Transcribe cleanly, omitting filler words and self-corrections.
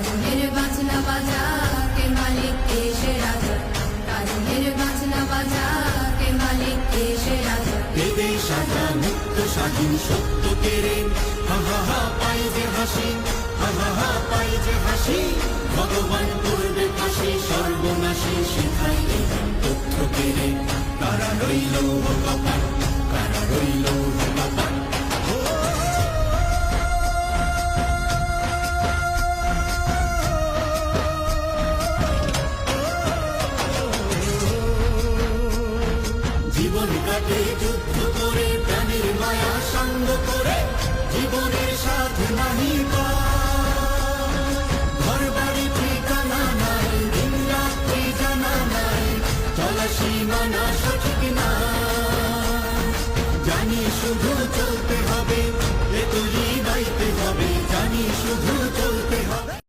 কাজলের বাজনা বাজা কে মালিক কে সে রাজা, কাজলের বাজনা বাজা কে মালিক কে সে রাজা। দেবে সাজা মুক্ত স্বাধীন সত্য কেড়ে, হা হা হা পাই যে হাসি, হা হা হা পাই যে হাসি। ভগবান করবে ফাঁসি সর্বনাশী, শিখাই তথ্য কেড়ে। কারা রইল কপাল, কারা রইল কপাল। জীবন কাটে যুদ্ধ করে, প্রাণের মায়া সঙ্গ করে, জীবনের সাথে নাহি ঘর বাড়ি ঠিকানা নাই, দিন রাত্রি জানা নাই, চলা সীমানা সঠিক না। জানি শুধু চলতে হবে, এ তো হৃদয়তে হবে, জানি শুধু